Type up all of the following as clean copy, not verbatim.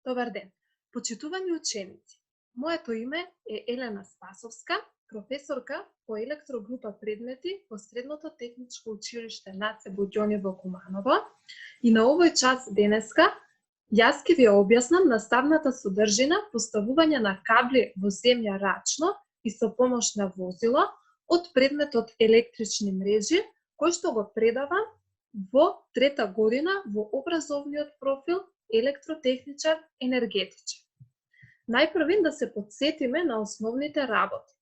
Добар ден. Почитувани ученици. Моето име е Елена Спасовска, професорка по електрогрупа предмети во Средното техничко училиште Наце Будјони во Куманово, и на овој час денеска јас ќе ви објаснам наставната содржина поставување на кабли во земја рачно и со помош на возило од предметот електрични мрежи, кој што го предавам во трета година во образовниот профил електротехничар енергетичар. Најпрвин да се потсетиме на основните работи.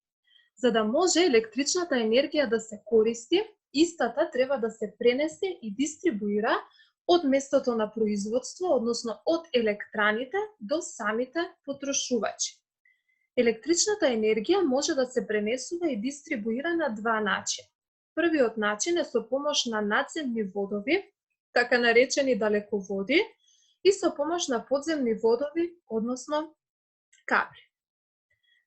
За да може електричната енергија да се користи, истата треба да се пренесе и дистрибуира од местото на производство, односно од електраните до самите потрошувачи. Електричната енергија може да се пренесува и дистрибуира на два начина. Првиот начин е со помош на надземни водови, така наречени далеководи, и со помош на подземни водови, односно кабли.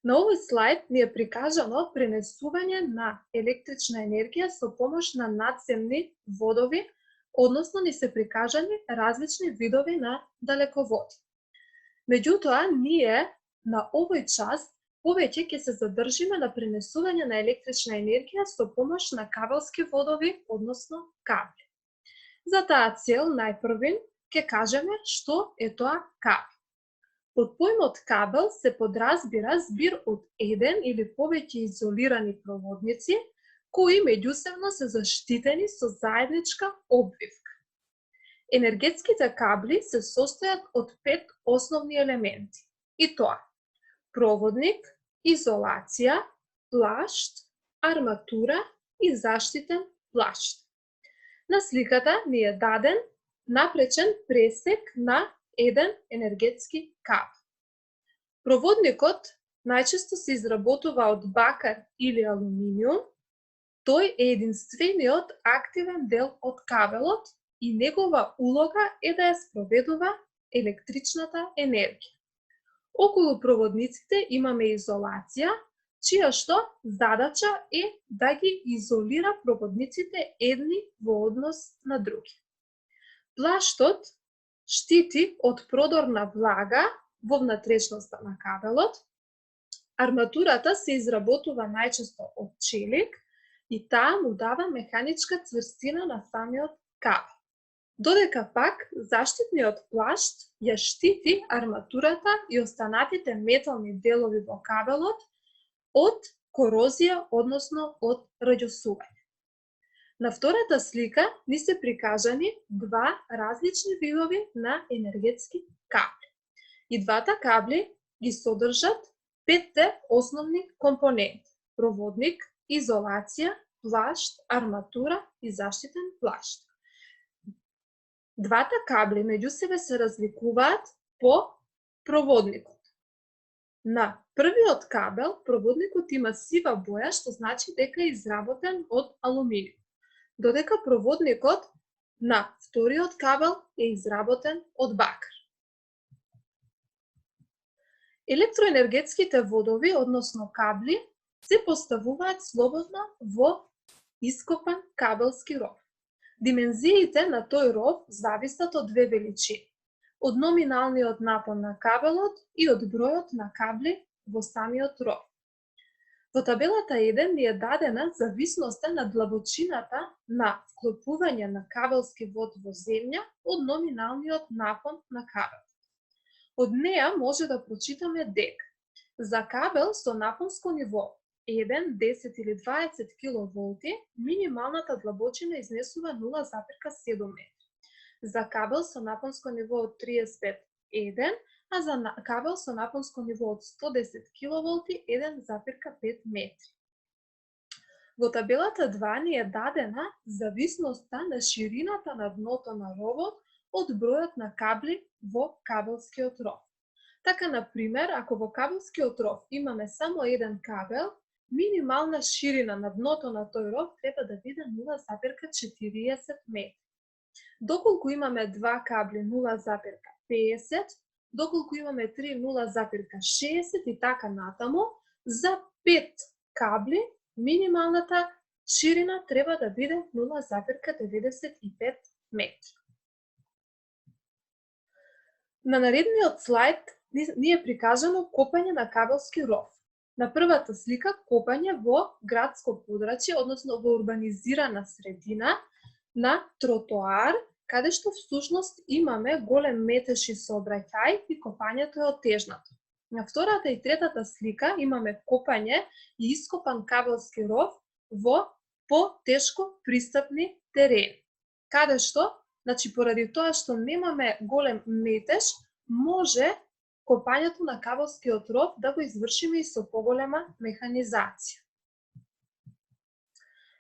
На овој слайд ни е прикажано пренесување на електрична енергија со помош на надземни водови, односно ни се прикажани различни видови на далеководи. Меѓутоа, ние на овој час повеќе ќе се задржиме на пренесување на електрична енергија со помош на кабелски водови, односно кабли. За таа цел, најпрвин, ќе кажеме што е тоа кабел. Под поимот кабел се подразбира збир од еден или повеќе изолирани проводници, кои меѓусебно се заштитени со заедничка обвивка. Енергетските кабли се состојат од 5 основни елементи, и тоа: проводник, изолација, плашт, арматура и заштитен плашт. На сликата ни е даден напречен пресек на еден енергетски кабел. Проводникот најчесто се изработува од бакар или алуминиум. Тој е единствениот активен дел од кабелот и негова улога е да ја спроведува електричната енергија. Околу проводниците имаме изолација, чија што задача е да ги изолира проводниците едни во однос на други. Плаштот штити од продор на влага во внатрешноста на кабелот. Арматурата се изработува најчесто од челик и таа му дава механичка цврстина на самиот кабел. Додека пак заштитниот плашт ја штити арматурата и останатите метални делови во кабелот од корозија, односно од раѓосување. На втората слика ни се прикажани два различни видови на енергетски кабли. И двата кабли ги содржат 5 основни компоненти: проводник, изолација, плашт, арматура и заштитен плашт. Двата кабли меѓу себе се разликуваат по проводникот. На првиот кабел проводникот има сива боја, што значи дека е изработен од алуминиум, додека проводникот на вториот кабел е изработен од бакар. Електроенергетските водови, односно кабли, се поставуваат слободно во ископан кабелски ров. Димензиите на тој ров зависат од две величини: од номиналниот напон на кабелот и од бројот на кабли во самиот ров. Во табелата 1 ни е дадена зависноста на длабочината на вклопување на кабелски вод во земја од номиналниот напон на кабелот. Од неа може да прочитаме дека за кабел со напонско ниво 1, 10 или 20 kV минималната длабочина изнесува 0,7 метри. За кабел со напонско ниво од 35 1, а за кабел со напонско ниво од 110 kV 1,5 метри. Во табелата 2 ни е дадена зависноста на ширината на дното на ровот од бројот на кабли во кабелскиот ров. Така, например, ако во кабелскиот ров имаме само еден кабел, минимална ширина на дното на тој ров треба да биде 0,40 метри. Доколку имаме два кабли 0,50, доколку имаме 3 0,60 и така натаму, за 5 кабли минималната ширина треба да биде 0,95 метри. На наредниот слајд ни е прикажано копање на кабелски ров. На првата слика копање во градско подрачје, односно во урбанизирана средина, на тротоар, каде што всушност имаме голем метеж и сообраќај и копањето е отежнато. На втората и третата слика имаме копање и ископан кабелски ров во потешко пристапни терени, каде што, значи, поради тоа што немаме голем метеж, може копањето на кабелскиот ров да го извршиме и со поголема механизација.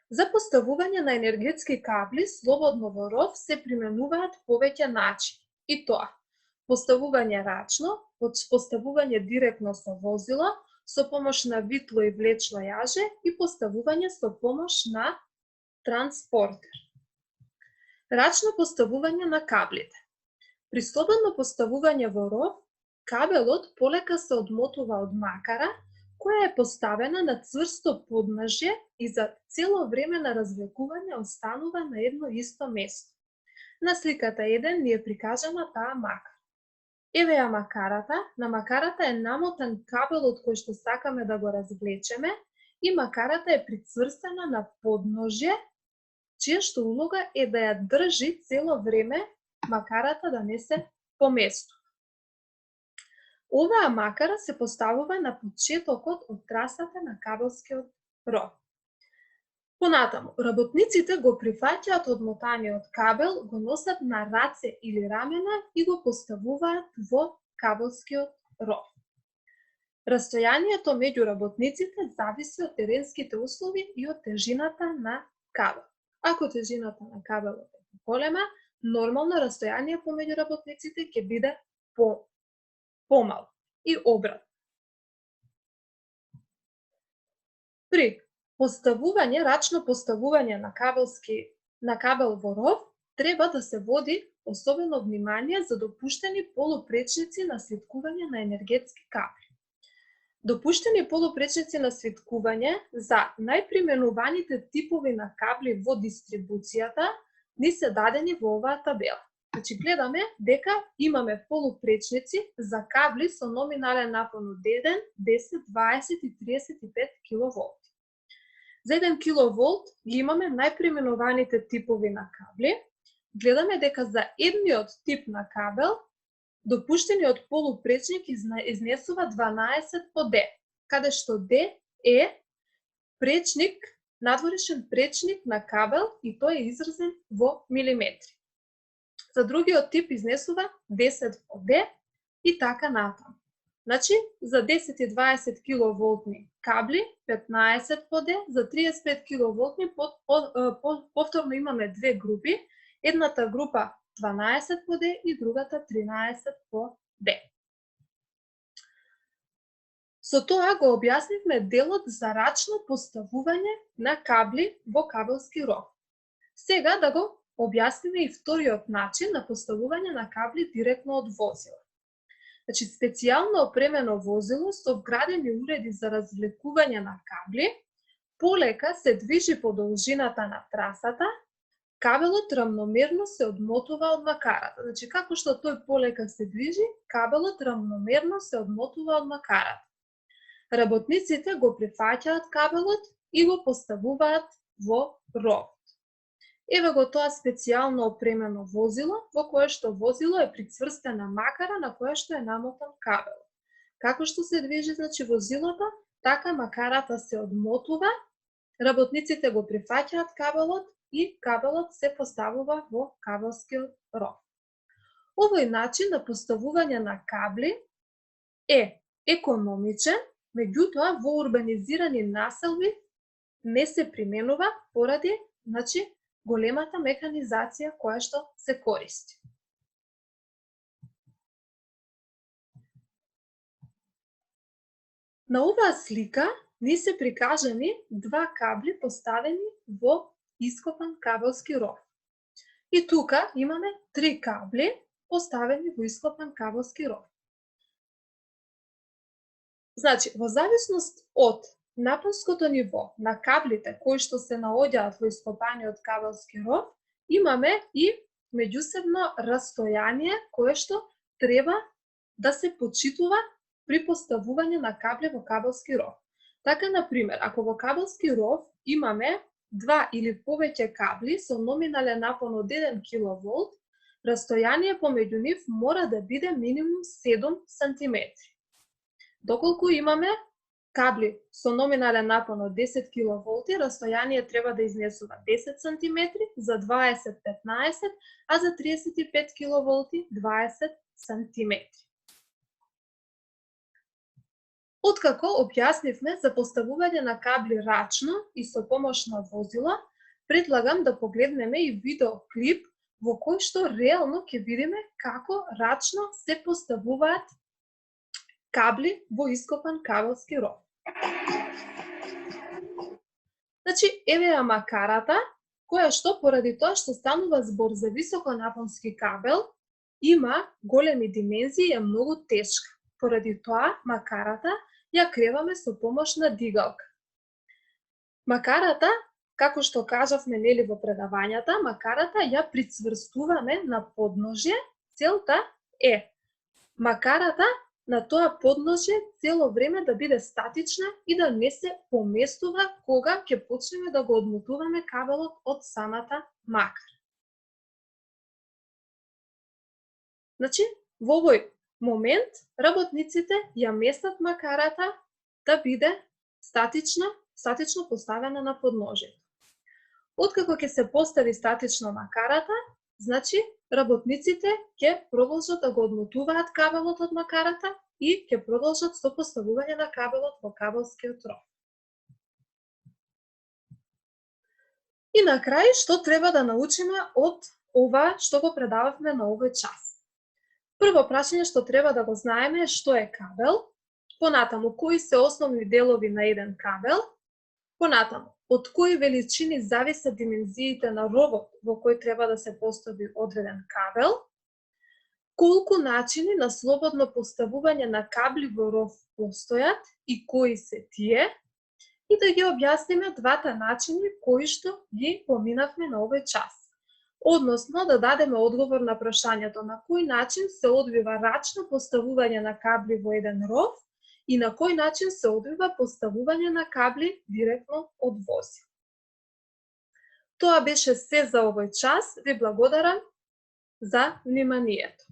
За поставување на енергетски кабли слободно во ров се применуваат повеќе начини. И тоа: поставување рачно, поставување директно со возило, со помош на витло и влечно јаже и поставување со помош на транспортер. Рачно поставување на каблите. При слободно поставување во ров, кабелот полека се одмотува од макара, која е поставена на цврсто подножје и за цело време на развлекување останува на едно исто место. На сликата 1 ни е прикажана таа макара. Еве ја макарата, на макарата е намотан кабелот кој што сакаме да го развлечеме и макарата е прицврстена на подножје, чија што улога е да ја држи цело време макарата да не се поместува. Оваа макара се поставува на почетокот од трасата на кабелскиот ров. Понатаму, работниците го прифаќаат одмотаниот кабел, го носат на раце или рамена и го поставуваат во кабелскиот ров. Растојанието меѓу работниците зависи од теренските услови и од тежината на кабел. Ако тежината на кабелот е голема, нормално растојание помеѓу работниците ќе биде помало и обратно. При поставување, рачно поставување на кабел во ров, треба да се води особено внимание за допуштени полупречници на слиткување на енергетски кабли. Допуштени полупречници на слиткување за најприменуваните типови на кабли во дистрибуцијата ни се дадени во оваа табела. Значи, гледаме дека имаме полупречници за кабли со номинален напон од 1, 10, 20 и 35 kV. За 1 kV ги имаме најприменуваните типови на кабли. Гледаме дека за едниот тип на кабел допуштениот полупречник изнесува 12 по D, каде што D е пречник, надворешен пречник на кабел и тој е изразен во милиметри. За другиот тип изнесува 10 по D и така натаму. Значи, за 10 и 20 kV кабли 15 по D, за 35 kV повторно имаме две групи. Едната група 12 по D и другата 13 по D. Со тоа го објаснивме делот за рачно поставување на кабли во кабелски ров. Сега да го објасниме и вториот начин на поставување на кабли директно од возило. Значи, специјално опремено возило со вградени уреди за развлекување на кабли, полека се движи по должината на трасата, кабелот рамномерно се одмотува од макарата. Значи, како што тој полека се движи, кабелот рамномерно се одмотува од макарата. Работниците го прифаќаат кабелот и го поставуваат во ров. Еве го тоа специјално опремено возило, во кое што возило е прицврстена макара на која што е намотан кабел. Како што се движи, значи, возилото, така макарата се одмотува, работниците го прифаќаат кабелот и кабелот се поставува во кабелскиот ров. Овој начин на поставување на кабли е економичен, меѓутоа во урбанизирани населби не се применува поради, значи, големата механизација која што се користи. На оваа слика ни се прикажани два кабли поставени во ископан кабелски ров. И тука имаме три кабли поставени во ископан кабелски ров. Значи, во зависност од напонското ниво на каблите кои што се наоѓаат во ископаниот кабелски ров, имаме и меѓусебно растојание кое што треба да се почитува при поставување на кабли во кабелски ров. Така, например, ако во кабелски ров имаме 2 или повеќе кабли со номинален напон од 1 киловолт, растојание помеѓу нив мора да биде минимум 7 сантиметри. Доколку имаме кабли со номинален напон од 10 киловолти, растојание треба да изнесува 10 сантиметри, за 20 15, а за 35 киловолти 20 сантиметри. Откако објаснивме за поставување на кабли рачно и со помош на возило, предлагам да погледнеме и видеоклип во кој што реално ќе видиме како рачно се поставуваат кабли во ископан кабелски ров. Значи, еве ја макарата, која што поради тоа што станува збор за високонапонски кабел, има големи димензии и е многу тешка. Поради тоа, макарата ја креваме со помош на дигалка. Макарата, како што кажавме нели во предавањата, макарата ја прицврстуваме на подножје. Целта е макарата на тоа подножје цело време да биде статична и да не се поместува кога ќе почнеме да го одмотуваме кабелот од самата макара. Значи, во овој момент работниците ја местат макарата да биде статично поставена на подножјето. Откако ќе се постави статично макарата, значи работниците ќе продолжат да го одмотуваат кабелот од макарата и ќе продолжат со поставување на кабелот во кабелскиот ров. И на крај, што треба да научиме од ова што го предававме на овој час? Прво прашање што треба да го знаеме е што е кабел, понатаму кои се основни делови на еден кабел, понатаму од кои величини зависат димензиите на ровот во кој треба да се постави одреден кабел, колку начини на слободно поставување на кабли во ров постојат и кои се тие, и да ги објасниме двата начини кои што ги поминавме на овој час. Односно, да дадеме одговор на прашањето на кој начин се одвива рачно поставување на кабли во еден ров и на кој начин се одвива поставување на кабли директно од возило. Тоа беше се за овој час. Ви благодарам за вниманието.